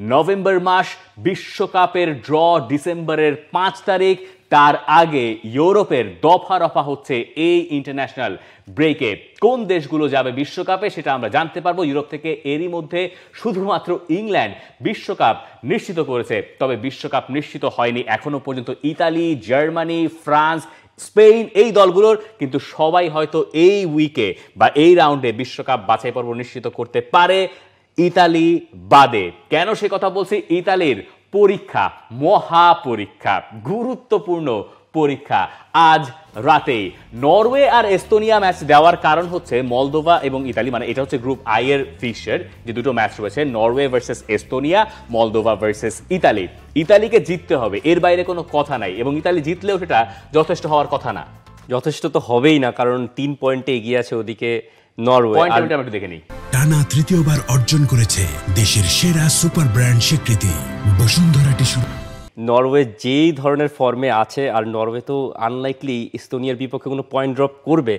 November মাস, বিশ্বকাপের draw ডিসেম্বরের 5 তারিখ। তার আগে ইউরোপের দফা রফা হচ্ছে এই ইন্টারন্যাশনাল ব্রেকে। কোন দেশগুলো যাবে বিশ্বকাপে সেটা আমরা জানতে পারবো ইউরোপ থেকে। এরই মধ্যে শুধুমাত্র ইংল্যান্ড বিশ্বকাপ নিশ্চিত করেছে, তবে বিশ্বকাপ নিশ্চিত হয়নি এখনো পর্যন্ত ইতালি, জার্মানি, ফ্রান্স, স্পেন। এই দলগুলোর কিন্তু সবাই হয়তো এই উইকে বা এই রাউন্ডে বিশ্বকাপ বাছাই পর্ব নিশ্চিত করতে পারে, ইতালি বাদে। কেন সে কথা বলছি? ইতালির পরীক্ষা, মহা পরীক্ষা, গুরুত্বপূর্ণ পরীক্ষা আজ রাতেই। নরওয়ে আর এস্তোনিয়া ম্যাচ দেওয়ার কারণ হচ্ছে মলদোভা এবং ইতালি, মানে এটা হচ্ছে গ্রুপ আই এর ফিক্সচার, যে দুটো ম্যাচ রয়েছে, Norway versus Estonia, Moldova versus Italy. ইতালিকে জিততে হবে, এর বাইরে কোনো কথা নাই, এবং ইতালি জিতলেও সেটা যথেষ্ট হওয়ার কথা না। যথেষ্ট তো হবেই না, কারণ 3 পয়েন্টে এগিয়ে আছে ওদিকে নরওয়ে। পয়েন্ট আমরা দেখে নিই। টানা তৃতীয়বার অর্জন করেছে দেশের সেরা সুপার ব্র্যান্ড স্বীকৃতি বসুন্ধরা টিস্যু। নরওয়ে যেই ধরনের ফর্মে আছে, আর নরওয়ে তো আনলাইকলি এস্তোনিয়ার বিপক্ষে কোনো পয়েন্ট ড্রপ করবে,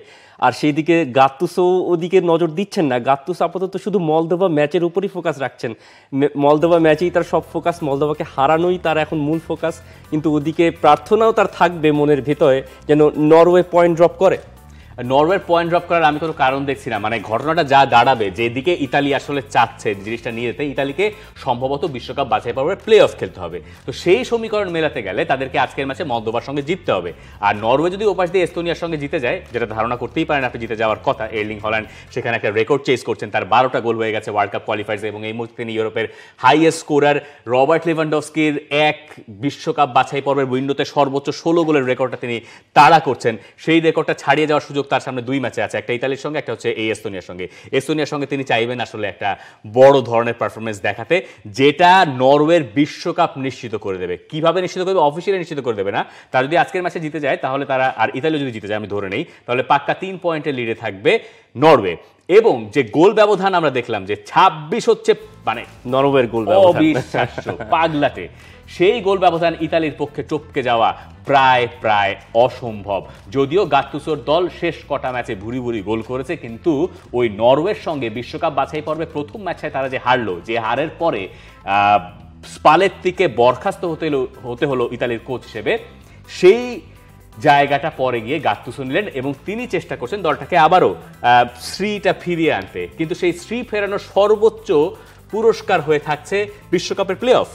আর সেই দিকে গাত্তুসো ওদিকে নজর দিচ্ছেন না। গাত্তুসো আপাতত শুধু মলদোভা ম্যাচের উপরই ফোকাস রাখছেন। মলদোভা ম্যাচেই তার সব ফোকাস, মলদোভাকে হারানোই তার এখন মূল ফোকাস। কিন্তু ওদিকে প্রার্থনাও তার থাকবে মনের ভেতরে যেন নরওয়ে পয়েন্ট ড্রপ করে। নরওয়ের পয়েন্ট ড্রপ করার আমি কোনো কারণ দেখছি না। মানে ঘটনাটা যা দাঁড়াবে, যেদিকে ইতালি আসলে চাচ্ছে জিনিসটা নিয়ে যেতে, ইতালিকে সম্ভবত বিশ্বকাপ বাছাই পর্বের প্লে অফ খেলতে হবে। তো সেই সমীকরণ মেলাতে গেলে তাদেরকে আজকের ম্যাচে মলদোভার সঙ্গে জিততে হবে। আর নরওয়ে যদি ওপাশ দিয়ে এস্তোনিয়ার সঙ্গে জিতে যায়, যেটা ধারণা করতেই পারেন আপনি জিতে যাওয়ার কথা, এর্লিং হল্যান্ড সেখানে একটা রেকর্ড চেস করছেন, তার 12টা গোল হয়ে গেছে ওয়ার্ল্ড কাপ কোয়ালিফায়ার্সে, এবং এই মুহূর্তে তিনি ইউরোপের হাইয়েস্ট স্কোরার। রবার্ট লেভানডস্কির এক বিশ্বকাপ বাছাই পর্বের উইন্ডোতে সর্বোচ্চ 16 গোলের রেকর্ডটা তিনি তাড়া করছেন। সেই রেকর্ডটা ছাড়িয়ে যাওয়ার সুযোগ তার সামনে 2 ম্যাচে আছে, একটা ইতালির সঙ্গে, একটা হচ্ছে এই এস্তোনিয়ার সঙ্গে। এস্তোনিয়ার সঙ্গে তিনি চাইবেন আসলে একটা বড় ধরনের পারফরমেন্স দেখাতে, যেটা নরওয়ের বিশ্বকাপ নিশ্চিত করে দেবে। কিভাবে নিশ্চিত করবে? অফিসিয়ালি নিশ্চিত করে দেবে না। তারা যদি আজকের ম্যাচে জিতে যায় তাহলে তারা, আর ইতালি যদি জিতে যায় আমি ধরে নেই, তাহলে পাক্কা 3 পয়েন্টের লিডে থাকবে নরওয়ে। এবং যে গোল ব্যবধান আমরা দেখলাম যে 26 হচ্ছে, মানে নরওয়ের গোল ব্যবধান অবিশ্বাস্য, পাগলাটে। সেই গোল ব্যবধান ইতালির পক্ষে টপকে যাওয়া প্রায় অসম্ভব। যদিও গাত্তুসোর দল শেষ কটা ম্যাচে ভুরি ভুরি গোল করেছে, কিন্তু ওই নরওয়ের সঙ্গে বিশ্বকাপ বাছাই পর্বে প্রথম ম্যাচে তারা যে হারলো, যে হারের পরে স্পালেত্তিকে বরখাস্ত হতে হলো ইতালির কোচ হিসেবে, সেই জায়গাটা পরে গিয়ে গাত্তুসো নিলেন, এবং তিনি চেষ্টা করছেন দলটাকে আবারও শ্রীটা ফিরিয়ে আনতে। কিন্তু সেই শ্রী ফেরানোর সর্বোচ্চ পুরস্কার হয়ে থাকছে বিশ্বকাপের প্লে অফ।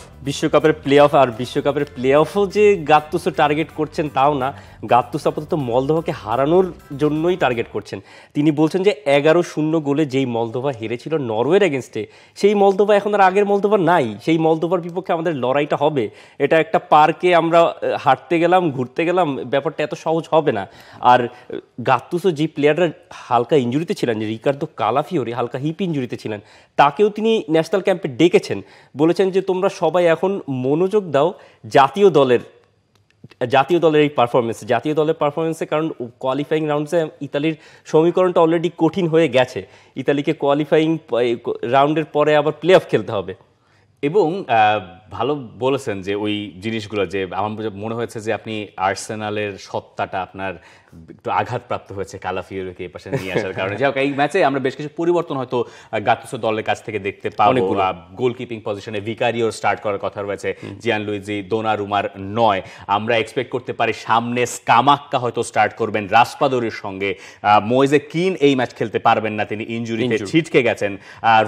আর বিশ্বকাপের প্লে অফও যে গাত্তুসো টার্গেট করছেন তাও না। গাত্তুসো আপাতত মলদোভাকে হারানোর জন্যই টার্গেট করছেন। তিনি বলছেন যে 11-0 গোলে যেই মলদোভা হেরেছিল নরওয়ের এগেনস্টে, সেই মলদোভা এখন আর আগের মলদোভা নাই। সেই মলদোভার বিপক্ষে আমাদের লড়াইটা হবে। এটা একটা পার্কে আমরা হাঁটতে গেলাম, ঘুরতে গেলাম, ব্যাপারটা এত সহজ হবে না। আর গাত্তুসো যে প্লেয়াররা হালকা ইঞ্জুরিতে ছিলেন, যে রিকার্দো কালাফিওরি হালকা হিপ ইঞ্জুরিতে ছিলেন, তাকেও তিনি ন্যাশনাল ক্যাম্পে ডেকেছেন। বলেছেন যে তোমরা সবাই এখন মনোযোগ দাও জাতীয় দলের এই জাতীয় দলের পারফরমেন্সে, কারণ কোয়ালিফাইং রাউন্ডসে ইতালির সমীকরণটা অলরেডি কঠিন হয়ে গেছে। ইতালিকে কোয়ালিফাইং রাউন্ডের পরে আবার প্লে অফ খেলতে হবে। এবং ভালো বলেছেন যে ওই জিনিসগুলো, যে আমার মনে হয়েছে যে আপনি আর্সেনালের সত্তাটা আপনার একটু আঘাতপ্রাপ্ত হয়েছে কালাফিওরিকে এই পাশে নিয়ে আসার কারণে। যাই হোক, এই ম্যাচে আমরা বেশ কিছু পরিবর্তন হয়তো গাত্তুসো দলের কাছ থেকে দেখতে পাবো। গোলকিপিং পজিশনে ভিকারিও স্টার্ট করার কথা রয়েছে, জিয়ানলুইজি দোনারুমার নয়। আমরা এক্সপেক্ট করতে পারি সামনে স্কামাক্কা হয়তো স্টার্ট করবেন রাসপাদোরির সঙ্গে। ময়েজে কিন এই ম্যাচ খেলতে পারবেন না, তিনি ইনজুরিতে ছিটকে গেছেন।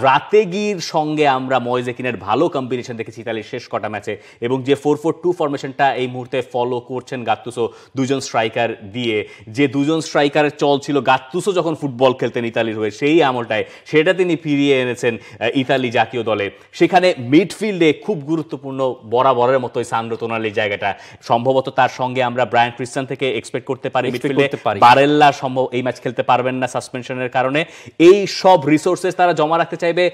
রাতেগির সঙ্গে আমরা ময়েজে কিনের ভালো কম্বিনেশন দেখেছি ইতালির শেষ কটা ম্যাচে, এবং যে 4-4-2 ফরমেশনটা এই মুহূর্তে ফলো করছেন গাত্তুসো 2জন স্ট্রাইকার দিয়ে, যে 2জন স্ট্রাইকারের চল ছিল গাত্তুসো যখন ফুটবল খেলতেন ইতালির হয়ে সেই আমলটায়, সেটা তিনি ফিরিয়ে এনেছেন ইতালি জাতীয় দলে। সেখানে মিডফিল্ডে খুব গুরুত্বপূর্ণ বরাবরের মতোই সান্দ্রো তোনালির জায়গাটা, সম্ভবত তার সঙ্গে আমরা ব্রায়ান ক্রিস্টিয়ান থেকে এক্সপেক্ট করতে পারি মিডফিল্ডে। বারেল্লা সম্ভব এই ম্যাচ খেলতে পারবেন না সাসপেনশনের কারণে। এই সব রিসোর্সেস তারা জমা রাখতে চাইবে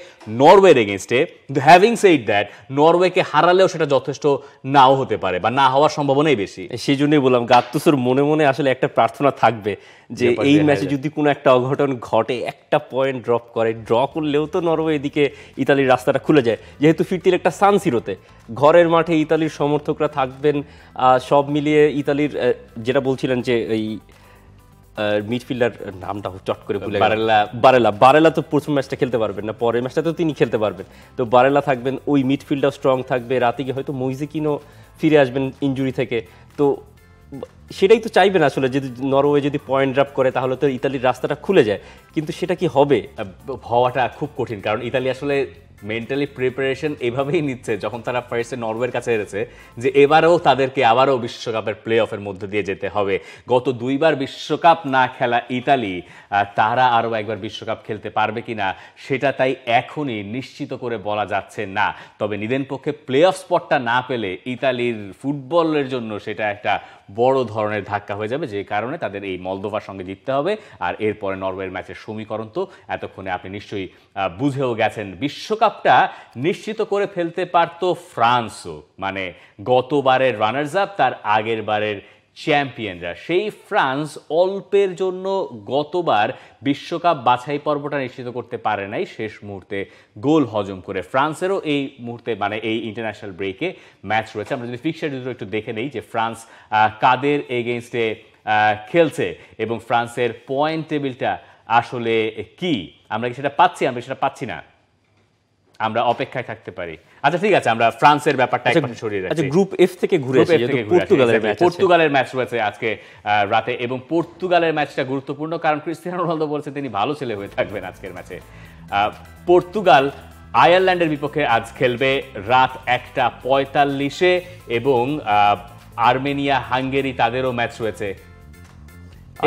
নরওয়ের এগেইনস্টে। কিন্তু হ্যাভিং সেইড দ্যাট, নরওয়েকে হারালেও সেটা যথেষ্ট নাও হতে পারে, বা না হওয়ার সম্ভাবনাই বেশি। সেই জন্যই বললাম গাত্তুসোর মনে মনে আসলে একটা প্রার্থনা থাকবে যে এই ম্যাচে যদি কোনো একটা অঘটন ঘটে, একটা পয়েন্ট ড্রপ করে, ড্র করলেও তো নরওয়ে এদিকে ইতালির রাস্তাটা খুলে যায়। যেহেতু ফিরতির একটা সান সিরোতে, ঘরের মাঠে ইতালির সমর্থকরা থাকবেন, সব মিলিয়ে ইতালির যেটা বলছিলেন যে এই মিডফিল্ডার নামটা চট করে ভুলে বারেলা। বারেলা তো প্রথম ম্যাচটা খেলতে পারবেন না, পরের ম্যাচটা তো তিনি খেলতে পারবেন। তো বারেলা থাকবেন, ওই মিডফিল্ডটাও স্ট্রং থাকবে, রাতে গিয়ে হয়তো মইজেকিনও ফিরে আসবেন ইনজুরি থেকে। তো সেটাই তো চাইবেন আসলে, যদি নরওয়ে যদি পয়েন্ট ড্রপ করে তাহলে তো ইতালির রাস্তাটা খুলে যায়, কিন্তু সেটা কি হবে? হওয়াটা খুব কঠিন, কারণ ইতালি আসলে মেন্টালি প্রিপারেশন এভাবেই নিচ্ছে যখন তারা ফার্স্টে নরওয়ের কাছে হেরেছে, যে এবারেও তাদেরকে আবারও বিশ্বকাপের প্লে অফের মধ্যে দিয়ে যেতে হবে। গত 2 বার বিশ্বকাপ না খেলা ইতালি, তারা আরও একবার বিশ্বকাপ খেলতে পারবে কিনা সেটা তাই এখনই নিশ্চিত করে বলা যাচ্ছে না। তবে নিদেনপক্ষে প্লে অফ স্পটটা না পেলে ইতালির ফুটবলের জন্য সেটা একটা বড় ধরনের ধাক্কা হয়ে যাবে, যে কারণে তাদের এই মলদোভার সঙ্গে জিততে হবে। আর এরপরে নরওয়ের ম্যাচের সমীকরণ তো এতক্ষণে আপনি নিশ্চয়ই বুঝেও গেছেন। বিশ্বকাপটা নিশ্চিত করে ফেলতে পারতো ফ্রান্সও, মানে গতবারের রানার্স আপ, তার আগের বারের চ্যাম্পিয়নরা। সেই ফ্রান্স অল্পের জন্য গতবার বিশ্বকাপ বাছাই পর্বটা নিশ্চিত করতে পারে নাই, শেষ মুহূর্তে গোল হজম করে। ফ্রান্সেরও এই মুহূর্তে মানে এই ইন্টারন্যাশনাল ব্রেকে ম্যাচ রয়েছে। আমরা যদি ফিক্সচার দুটো একটু দেখে নেই যে ফ্রান্স কাদের এগেইনস্টে খেলছে এবং ফ্রান্সের পয়েন্ট টেবিলটা আসলে কি, আমরা কি সেটা পাচ্ছি, আমরা সেটা পাচ্ছি না, আমরা অপেক্ষায় থাকতে পারি। আচ্ছা ঠিক আছে, আমরা ফ্রান্সের ব্যাপারটা একপাশে সরিয়ে রাখছি। আচ্ছা, গ্রুপ এফ থেকে ঘুরে আসি, যেহেতু পর্তুগালের ম্যাচ রয়েছে আজকে রাতে, এবং পর্তুগালের ম্যাচটা গুরুত্বপূর্ণ কারণ ক্রিস্টিয়ানো রোনালদো বলছেন তিনি ভালো ছেলে হয়ে থাকবেন আজকের ম্যাচে। পর্তুগাল আয়ারল্যান্ডের বিপক্ষে আজ খেলবে রাত 1:45-এ, এবং আর্মেনিয়া হাঙ্গেরি তাদেরও ম্যাচ রয়েছে।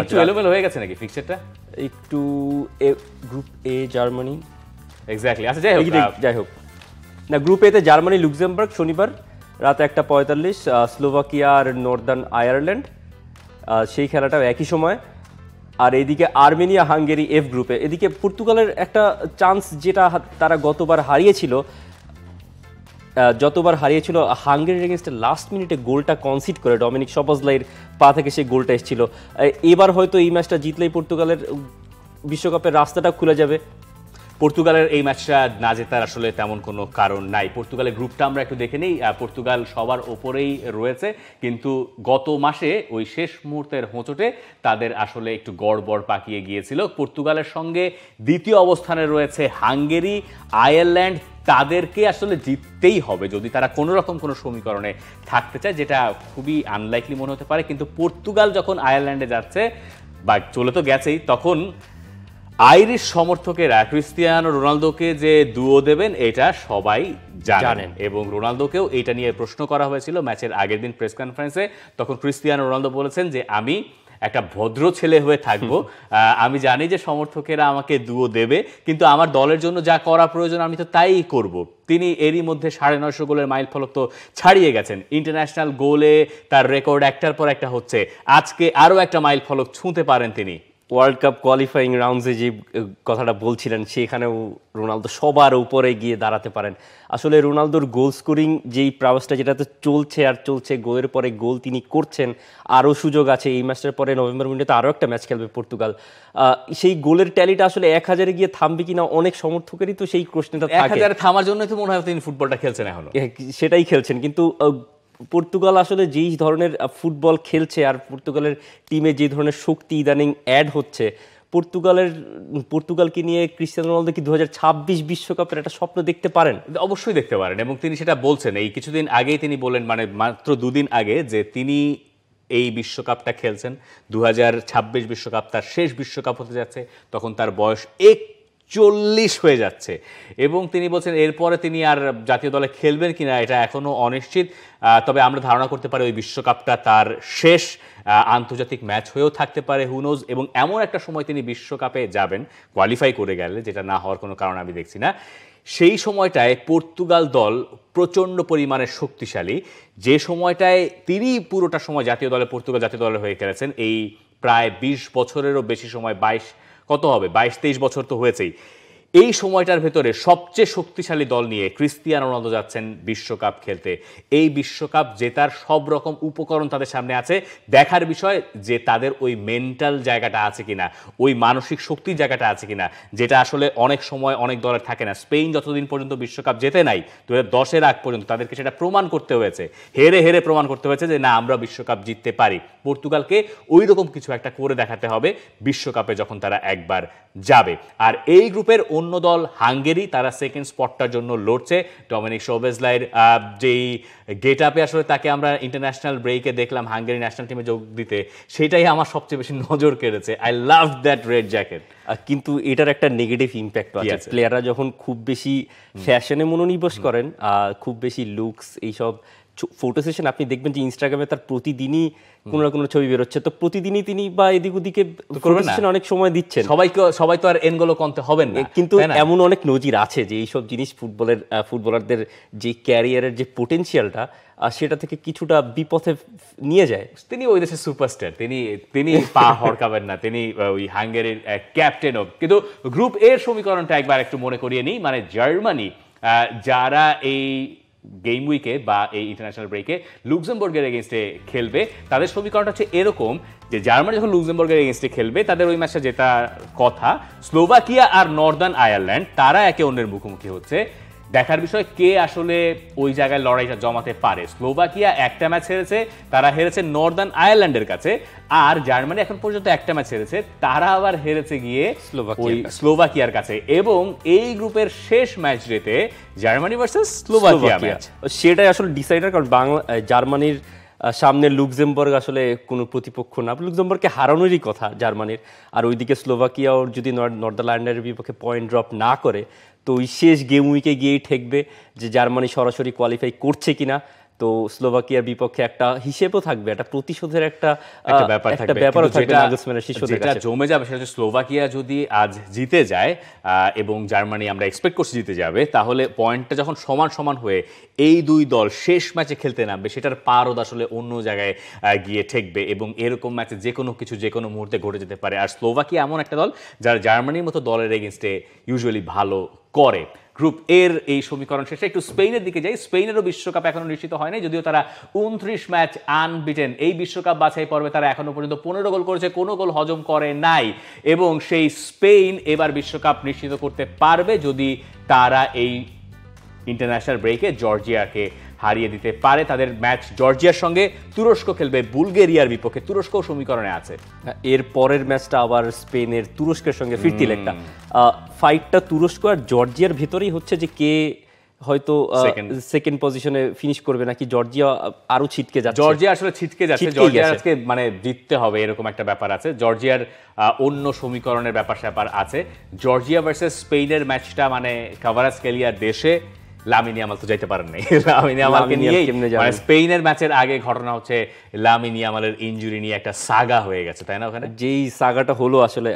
একটু এলোমেলো হয়ে গেছে নাকি ফিক্সচারটা? একটু গ্রুপ এ জার্মানি, এক্স্যাক্টলি। আচ্ছা যাই হোক না, গ্রুপ এতে জার্মানি লুক্সেমবার্গ শনিবার রাত 1:45, স্লোভাকিয়া আর নর্দার্ন আয়ারল্যান্ড, সেই খেলাটাও একই সময়। আর এদিকে আর্মেনিয়া হাঙ্গেরি এফ গ্রুপে। এদিকে পর্তুগালের একটা চান্স, যেটা তারা গতবার হারিয়েছিল, হাঙ্গেরির এগেইনস্টে লাস্ট মিনিটে গোলটা কনসিড করে ডমিনিক সবজলাইয়ের পা থেকে সেই গোলটা এসেছিল। এবার হয়তো এই ম্যাচটা জিতলেই পর্তুগালের বিশ্বকাপের রাস্তাটা খুলে যাবে। পর্তুগালের এই ম্যাচটা না জেতার আসলে তেমন কোনো কারণ নাই। পর্তুগালের গ্রুপটা আমরা একটু দেখে নিই। পর্তুগাল সবার ওপরেই রয়েছে, কিন্তু গত মাসে ওই শেষ মুহূর্তের হোঁচটে তাদের আসলে একটু গড়বড় পাকিয়ে গিয়েছিল। পর্তুগালের সঙ্গে দ্বিতীয় অবস্থানে রয়েছে হাঙ্গেরি, আয়ারল্যান্ড। তাদেরকে আসলে জিততেই হবে যদি তারা কোনো রকম কোনো সমীকরণে থাকতে চায়, যেটা খুবই আনলাইকলি মনে হতে পারে। কিন্তু পর্তুগাল যখন আয়ারল্যান্ডে যাচ্ছে, বা চলে তো গেছেই, তখন আইরিশ সমর্থকেরা ক্রিস্টিয়ানো রোনালদোকে যে দুয়ো দেবেন এটা সবাই জানেন, এবং রোনালদোকেও এটা নিয়ে প্রশ্ন করা হয়েছিল ম্যাচের আগের দিন প্রেস কনফারেন্সে। তখন ক্রিস্টিয়ানো রোনালদো বলেছেন যে আমি একটা ভদ্র ছেলে হয়ে থাকবো, আমি জানি যে সমর্থকেরা আমাকে দুয়ো দেবে, কিন্তু আমার দলের জন্য যা করা প্রয়োজন আমি তো তাই করব। তিনি এরই মধ্যে 950 গোলের মাইল ফলক তো ছাড়িয়ে গেছেন। ইন্টারন্যাশনাল গোলে তার রেকর্ড একটার পর একটা হচ্ছে, আজকে আরও একটা মাইল ফলক ছুঁতে পারেন তিনি। ওয়ার্ল্ড কাপ কোয়ালিফাইং রাউন্ডসে যে কথাটা বলছিলেন, সেখানেও রোনালদো সবার উপরে গিয়ে দাঁড়াতে পারেন। আসলে রোনালদোর গোল স্কোরিং যেই প্রাওয়াসটা, যেটা তো চলছে আর চলছে, গোলের পরে গোল তিনি করছেন, আরও সুযোগ আছে। এই ম্যাচটার পরে নভেম্বর মিনিটে আরও একটা ম্যাচ খেলবে পর্তুগাল। সেই গোলের ট্যালিটা আসলে 1000-এ গিয়ে থামবে কিনা, অনেক সমর্থকেরই তো সেই প্রশ্নটা থাকে। 1000-এ থামার জন্য তো মনে হয় তিনি ফুটবলটা খেলছেন এখনো। সেটাই খেলছেন, কিন্তু পর্তুগাল আসলে যেই ধরনের ফুটবল খেলছে আর পর্তুগালের টিমে যে ধরনের শক্তি ইদানিং অ্যাড হচ্ছে, পর্তুগালকে নিয়ে ক্রিস্টিয়ানো রোনালদো কি 2026 বিশ্বকাপের একটা স্বপ্ন দেখতে পারেন? অবশ্যই দেখতে পারেন, এবং তিনি সেটা বলছেন। এই কিছুদিন আগেই তিনি বলেন, মানে মাত্র 2 দিন আগে, যে তিনি এই বিশ্বকাপটা খেলছেন। 2026 বিশ্বকাপ তার শেষ বিশ্বকাপ হতে যাচ্ছে, তখন তার বয়স 41 হয়ে যাচ্ছে, এবং তিনি বলছেন এরপরে তিনি আর জাতীয় দলে খেলবেন কিনা এটা এখনো অনিশ্চিত। তবে আমরা ধারণা করতে পারি ওই বিশ্বকাপটা তার শেষ আন্তর্জাতিক ম্যাচ হয়েও থাকতে পারে, হু নোজ। এবং এমন একটা সময় তিনি বিশ্বকাপে যাবেন, কোয়ালিফাই করে গেলে, যেটা না হওয়ার কোনো কারণ আমি দেখছি না। সেই সময়টায় পর্তুগাল দল প্রচণ্ড পরিমাণে শক্তিশালী, যে সময়টায় তিনি পুরোটা সময় জাতীয় দলে, পর্তুগাল জাতীয় দলে হয়ে খেলেছেন। এই প্রায় 20 বছরেরও বেশি সময়, 22-23 বছর তো হয়েছেই। এই সময়টার ভেতরে সবচেয়ে শক্তিশালী দল নিয়ে ক্রিস্টিয়ানো রোনালদো যাচ্ছেন বিশ্বকাপ খেলতে। এই বিশ্বকাপ জেতার সব রকম উপকরণ তাদের সামনে আছে, দেখার বিষয় যে তাদের ওই মেন্টাল জায়গাটা আছে কিনা, ওই মানসিক শক্তির জায়গাটা আছে কিনা, যেটা আসলে অনেক সময় অনেক দলের থাকে না। স্পেন যতদিন পর্যন্ত বিশ্বকাপ জেতে নাই 2010-এর আগ পর্যন্ত তাদেরকে সেটা প্রমাণ করতে হয়েছে, হেরে হেরে প্রমাণ করতে হয়েছে যে না আমরা বিশ্বকাপ জিততে পারি। পর্তুগালকে ওই রকম কিছু একটা করে দেখাতে হবে বিশ্বকাপে যখন তারা একবার যাবে। আর এই গ্রুপের অন্য দল হাঙ্গেরি, তারা সেকেন্ড স্পটটার জন্য লড়ছে। ডমিনিক সোবেসলাইয়ের যেই গেট আপে আসলে তাকে আমরা ইন্টারন্যাশনাল ব্রেকে দেখলাম হাঙ্গেরি ন্যাশনাল টিমে যোগ দিতে, সেটাই আমার সবচেয়ে বেশি নজর কেড়েছে। I love that red jacket. কিন্তু এটার একটা নেগেটিভ ইম্প্যাক্ট আছে। আছে? প্লেয়াররা যখন খুব বেশি ফ্যাশনে মনোনিবেশ করেন, খুব বেশি লুকস, এইসব ফটো সেশন আপনি দেখবেন যে ইনস্টাগ্রামে তার প্রতিদিনই কোনো না কোনো ছবি বেরোচ্ছে, তো প্রতিদিনই তিনি বা এদিক ওদিকে ফটো সেশন অনেক সময় দিচ্ছেন। সবাই তো আর এনগোলো কন্তে হবেন না, কিন্তু এমন অনেক নজির আছে যে এইসব জিনিস ফুটবলারদের যে ক্যারিয়ারের যে পোটেনশিয়ালটা সেটা থেকে কিছুটা বিপথে নিয়ে যায়। তিনি ওই দেশের সুপারস্টার, তিনি পা হড়কাবেন না, তিনি ওই হাঙ্গেরির ক্যাপ্টেনও। কিন্তু গ্রুপ এর সমীকরণটা একবার একটু মনে করিয়ে নিই। মানে জার্মানি যারা এই গেম উইকে বা এই ইন্টারন্যাশনাল ব্রেকে লুক্সেমবার্গের এগেনস্টে খেলবে, তাদের সমীকরণটা হচ্ছে এরকম যে জার্মানি যখন লুক্সেমবার্গের এগেনস্টে খেলবে তাদের ওই ম্যাচটা জেতার কথা। স্লোভাকিয়া আর নর্দার্ন আয়ারল্যান্ড তারা একে অন্যের মুখোমুখি হচ্ছে। দেখার বিষয় কে আসলে ওই জায়গায় লড়াইটা জমাতে পারে। স্লোভাকিয়া একটা ম্যাচ হেরেছে, তারা হেরেছে নর্দার্ন আয়ারল্যান্ডের কাছে। আর জার্মানি এখন পর্যন্ত একটা ম্যাচ হেরেছে, তারা আবার হেরেছে গিয়ে স্লোভাকিয়ার কাছে। এবং এই গ্রুপের শেষ ম্যাচ রেতে জার্মানি ভার্সেস স্লোভাকিয়া ম্যাচ, সেটাই আসলে ডিসাইডার। কারণ জার্মানির সামনে লুক্সেমবার্গ আসলে কোনো প্রতিপক্ষ না, লুক্সেমবার্গকে হারানোরই কথা জার্মানির। আর ওইদিকে স্লোভাকিয়াও যদি নর্দারল্যান্ডের বিপক্ষে পয়েন্ট ড্রপ না করে, তো ওই শেষ গেম উইকে গিয়েই ঠেকবে যে জার্মানি সরাসরি কোয়ালিফাই করছে কিনা। তো স্লোভাকিয়ার বিপক্ষে একটা হিসেবও থাকবে, একটা প্রতিশোধের একটা ব্যাপারও থাকবে নাগলসম্যানের শিষ্যদের কাছে। যেটা জমে যাবে সেটা হচ্ছে স্লোভাকিয়া যদি আজ জিতে যায় এবং জার্মানি আমরা এক্সপেক্ট করছি জিতে যাবে, তাহলে পয়েন্টটা যখন সমান সমান হয়ে এই দুই দল শেষ ম্যাচে খেলতে নামবে, সেটার পারদ আসলে অন্য জায়গায় গিয়ে ঠেকবে। এবং এরকম ম্যাচে যে কোনো কিছু যে কোনো মুহূর্তে ঘটে যেতে পারে। আর স্লোভাকিয়া এমন একটা দল যারা জার্মানির মতো দলের এগেনস্টে ইউজুয়ালি ভালো করে। গ্রুপ এর এই সমীকরণ শেষে একটু স্পেনের দিকে যাই। স্পেনেরও বিশ্বকাপ এখনো নিশ্চিত হয় নাই, যদিও তারা 29 ম্যাচ আনবিটেন। এই বিশ্বকাপ বাছাই পর্বে তারা এখনো পর্যন্ত 15 গোল করেছে, কোনো গোল হজম করে নাই। এবং সেই স্পেন এবার বিশ্বকাপ নিশ্চিত করতে পারবে যদি তারা এই ইন্টারন্যাশনাল ব্রেকে জর্জিয়াকে হারিয়ে দিতে পারে। তাদের ম্যাচ জর্জিয়ার সঙ্গে, তুরস্ক খেলবে বুলগেরিয়ার বিপক্ষে, তুরস্ক সমীকরণে আছে। এর পরের ম্যাচটা আবার স্পেনের তুরস্কের সঙ্গে ফিরতি লেগটা। ফাইটটা তুরস্ক আর জর্জিয়ার ভেতরেই হচ্ছে যে কে হয়তো সেকেন্ড পজিশনে ফিনিশ করবে, নাকি জর্জিয়া আরো ছিটকে যাচ্ছে। জর্জিয়া আসলে ছিটকে যাচ্ছে, জর্জিয়ার আজকে মানে জিততে হবে এরকম একটা ব্যাপার আছে। জর্জিয়ার অন্য সমীকরণের ব্যাপার স্যাপার আছে। জর্জিয়া ভার্সেস স্পেনের ম্যাচটা মানে কাভারাজকেলিয়ার দেশে লামিন ইয়ামাল তো যাইতে পারেন নাই। লামিন ইয়ামালকে নিয়ে মানে স্পেনের ম্যাচের আগে ঘটনা হচ্ছে লামিন ইয়ামালের ইনজুরি নিয়ে একটা সাগা হয়ে গেছে, তাই না? ওখানে যেই সাগাটা হলো আসলে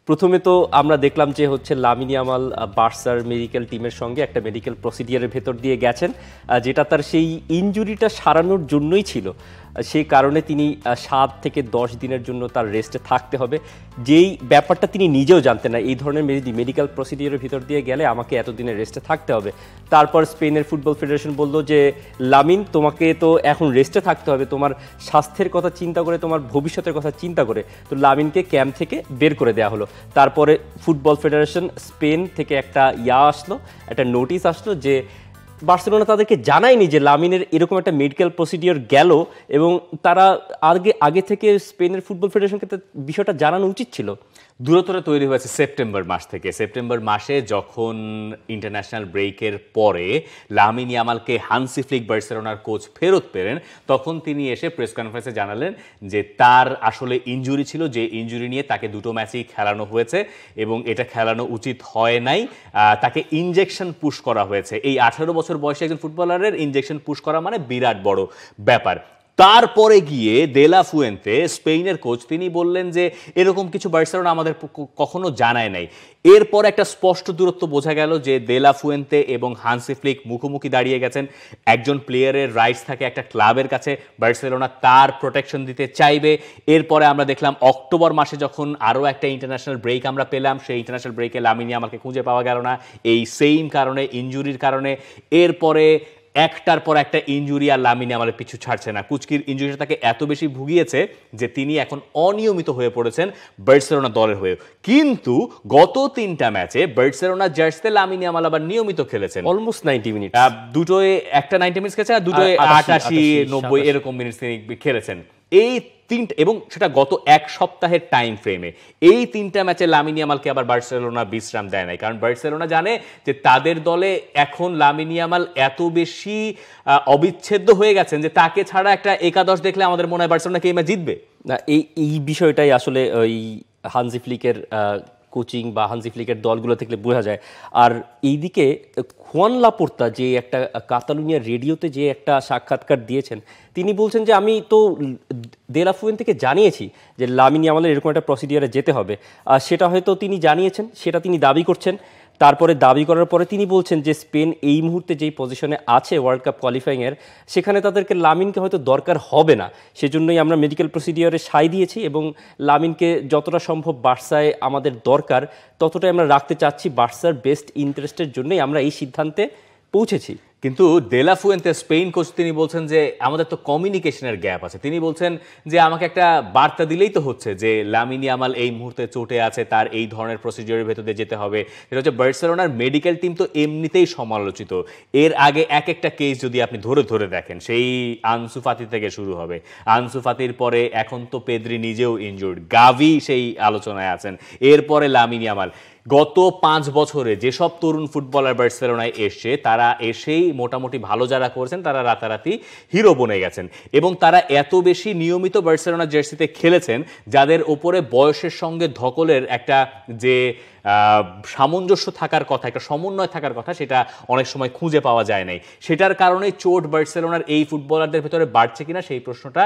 প্রথমে তো আমরা দেখলাম যে হচ্ছে লামিন ইয়ামাল বার্সার মেডিকেল টিমের সঙ্গে একটা মেডিকেল প্রসিডিয়ারের ভেতর দিয়ে গেছেন, যেটা তার সেই ইনজুরিটা সারানোর জন্যই ছিল। সেই কারণে তিনি 7 থেকে 10 দিনের জন্য তার রেস্টে থাকতে হবে। যেই ব্যাপারটা তিনি নিজেও জানতেন না, এই ধরনের মেডিকেল প্রসিডিওরের ভিতর দিয়ে গেলে আমাকে এতদিনের রেস্টে থাকতে হবে। তারপর স্পেনের ফুটবল ফেডারেশন বলল যে লামিন, তোমাকে তো এখন রেস্টে থাকতে হবে, তোমার স্বাস্থ্যের কথা চিন্তা করে, তোমার ভবিষ্যতের কথা চিন্তা করে। তো লামিনকে ক্যাম্প থেকে বের করে দেওয়া হলো। তারপরে ফুটবল ফেডারেশন স্পেন থেকে একটা একটা নোটিশ আসলো যে বার্সেলোনা তাদেরকে জানায়নি যে লামিনের এরকম একটা মেডিকেল প্রসিডিওর গেল, এবং তারা আগে থেকে স্পেনের ফুটবল ফেডারেশনকে বিষয়টা জানানো উচিত ছিল। দূরত্বটা তৈরি হয়েছে সেপ্টেম্বর মাস থেকে। সেপ্টেম্বর মাসে যখন ইন্টারন্যাশনাল ব্রেকের পরে লামিন ইয়ামালকে হানসি ফ্লিক বার্সেলোনার কোচ ফেরত পেলেন, তখন তিনি এসে প্রেস কনফারেন্সে জানালেন যে তার আসলে ইনজুরি ছিল, যে ইনজুরি নিয়ে তাকে 2টো ম্যাচই খেলানো হয়েছে এবং এটা খেলানো উচিত হয় নাই। তাকে ইনজেকশন পুশ করা হয়েছে। এই 18 বছর বয়সী একজন ফুটবলারের ইনজেকশন পুশ করা মানে বিরাট বড় ব্যাপার। তারপরে গিয়ে দেলা ফুয়েন্তে স্পেনের কোচ তিনি বললেন যে এরকম কিছু বার্সেলোনা আমাদের কখনো জানায় নাই। এরপর একটা স্পষ্ট দূরত্ব বোঝা গেল যে দেলা ফুয়েন্তে এবং হান্সি ফ্লিক মুখোমুখি দাঁড়িয়ে গেছেন। একজন প্লেয়ারের রাইটস থাকে একটা ক্লাবের কাছে, বার্সেলোনা তার প্রোটেকশন দিতে চাইবে। এরপরে আমরা দেখলাম অক্টোবর মাসে যখন আরও একটা ইন্টারন্যাশনাল ব্রেক আমরা পেলাম, সেই ইন্টারন্যাশনাল ব্রেকে লামিন ইয়ামালকে খুঁজে পাওয়া গেল না এই সেম কারণে, ইনজুরির কারণে। এরপরে একটার পর একটা ইনজুরি আর লামিন ইয়ামালের পিছু ছাড়ছে না। কুচকির ইনজুরিটা তাকে এত বেশি ভুগিয়েছে যে তিনি এখন অনিয়মিত হয়ে পড়েছেন বার্সেলোনা দলের হয়ে। কিন্তু গত 3টা ম্যাচে বার্সেলোনা জার্সিতে লামিন ইয়ামাল আবার নিয়মিত খেলেছেন, অলমোস্ট 90 মিনিট। দুটোয় একটা 90 মিনিটস খেলেছে আর দুটোয় 88-90 এরকম মিনিটস তিনি খেলেছেন। এই 3টা, এবং সেটা গত এক সপ্তাহের টাইম ফ্রেমে। এই 3টা ম্যাচে লামিন ইয়ামালকে আবার বার্সেলোনা বিশ্রাম দেয় নাই, কারণ বার্সেলোনা জানে যে তাদের দলে এখন লামিন ইয়ামাল এত বেশি অবিচ্ছেদ্য হয়ে গেছেন যে তাকে ছাড়া একটা একাদশ দেখলে আমাদের মনে হয় বার্সেলোনা কি এই ম্যাচ জিতবে না। এই বিষয়টাই আসলে ওই হানজি ফ্লিকের কোচিং বা হানজি ফ্লিকের দলগুলো থেকে বোঝা যায়। আর এইদিকে খুয়ান লাপোর্তা যে একটা কাতালুনিয়া রেডিওতে যে একটা সাক্ষাৎকার দিয়েছেন, তিনি বলছেন যে আমি তো দেলা ফুয়েন্তেকে জানিয়েছি যে লামিন ইয়ামালের এরকম একটা প্রসিডিয়ারে যেতে হবে, আর সেটা হয়তো তিনি জানিয়েছেন, সেটা তিনি দাবি করছেন। তারপরে দাবি করার পরে তিনি বলছেন যে স্পেন এই মুহূর্তে যেই পজিশনে আছে ওয়ার্ল্ড কাপ কোয়ালিফাইংয়ের, সেখানে তাদেরকে লামিনকে হয়তো দরকার হবে না। সেজন্যই আমরা মেডিকেল প্রসিডিওরে সাই দিয়েছি এবং লামিনকে যতটা সম্ভব বার্সায় আমাদের দরকার ততটাই আমরা রাখতে চাচ্ছি। বার্সার বেস্ট ইন্টারেস্টের জন্যই আমরা এই সিদ্ধান্তে পৌঁছেছি। কিন্তু দেলা ফুয়েন্তে স্পেন কোচ তিনি বলছেন যে আমাদের তো কমিউনিকেশনের গ্যাপ আছে। তিনি বলছেন যে আমাকে একটা বার্তা দিলেই তো হচ্ছে যে লামিন ইয়ামাল এই মুহূর্তে চোটে আছে, তার এই ধরনের প্রসিডিওরের ভেতর দিয়ে যেতে হবে। এটা হচ্ছে বার্সেলোনার মেডিকেল টিম তো এমনিতেই সমালোচিত। এর আগে এক একটা কেস যদি আপনি ধরে ধরে দেখেন, সেই আনসু ফাতি থেকে শুরু হবে, আনসু ফাতির পরে এখন তো পেদ্রি নিজেও ইনজুর্ড, গাভি সেই আলোচনায় আছেন, এরপরে লামিন ইয়ামাল। গত 5 বছরে যেসব তরুণ ফুটবলার বার্সেলোনায় এসছে, তারা এসেই মোটামুটি ভালো যারা করেছেন তারা রাতারাতি হিরো বনে গেছেন, এবং তারা এত বেশি নিয়মিত বার্সেলোনা জার্সিতে খেলেছেন যাদের ওপরে বয়সের সঙ্গে ধকলের একটা যে সামঞ্জস্য থাকার কথা, একটা সমন্বয় থাকার কথা, সেটা অনেক সময় খুঁজে পাওয়া যায় নাই। সেটার কারণে চোট বার্সেলোনার এই ফুটবলারদের ভেতরে বাড়ছে কিনা সেই প্রশ্নটা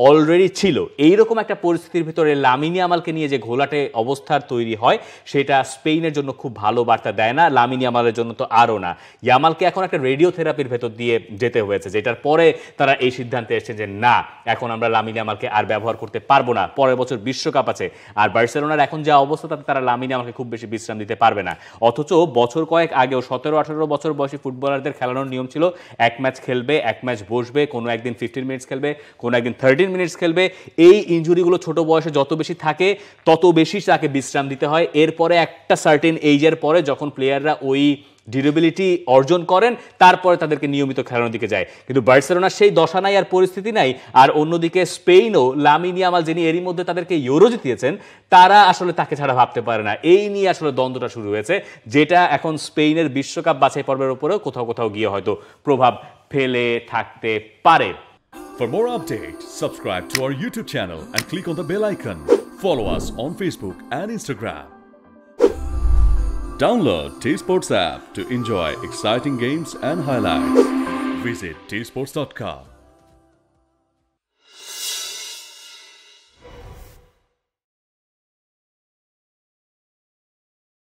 অলরেডি ছিল। এইরকম একটা পরিস্থিতির ভিতরে লামিন ইয়ামালকে নিয়ে যে ঘোলাটে অবস্থার তৈরি হয়, সেটা স্পেনের জন্য খুব ভালো বার্তা দেয় না, লামিন ইয়ামালের জন্য তো আরও না। ইয়ামালকে এখন একটা রেডিও থেরাপির ভেতর দিয়ে যেতে হয়েছে, যেটার পরে তারা এই সিদ্ধান্তে এসেছে যে না, এখন আমরা লামিন ইয়ামালকে আর ব্যবহার করতে পারবো না, পরের বছর বিশ্বকাপ আছে। আর বার্সেলোনার এখন যা অবস্থা তাতে তারা লামিন ইয়ামালকে খুব বেশি বিশ্রাম দিতে পারবে না। অথচ বছর কয়েক আগেও 17-18 বছর বয়সী ফুটবলারদের খেলানোর নিয়ম ছিল 1 ম্যাচ খেলবে, 1 ম্যাচ বসবে, কোনো একদিন 15 মিনিটস খেলবে, কোনো একদিন 13 মিনিটস খেলবে। এই ইনজুরিগুলো ছোট বয়সে যত বেশি থাকে তত বেশি তাকে বিশ্রাম দিতে হয়। এরপরে একটা সার্টেন এইজের পরে যখন প্লেয়াররা ওই ডিউরেবিলিটি অর্জন করেন, তারপরে তাদেরকে নিয়মিত খেলানোর দিকে যায়। কিন্তু বার্সেলোনার সেই দশা নাই আর পরিস্থিতি নাই। আর অন্যদিকে স্পেনও লামিন ইয়ামাল, যিনি এরই মধ্যে তাদেরকে ইউরো জিতিয়েছেন, তারা আসলে তাকে ছাড়া ভাবতে পারে না। এই নিয়ে আসলে দ্বন্দ্বটা শুরু হয়েছে, যেটা এখন স্পেনের বিশ্বকাপ বাছাই পর্বের উপরেও কোথাও কোথাও গিয়ে হয়তো প্রভাব ফেলে থাকতে পারে। For more updates, subscribe to our YouTube channel and click on the bell icon. Follow us on Facebook and Instagram. Download T-Sports app to enjoy exciting games and highlights. Visit tsports.com.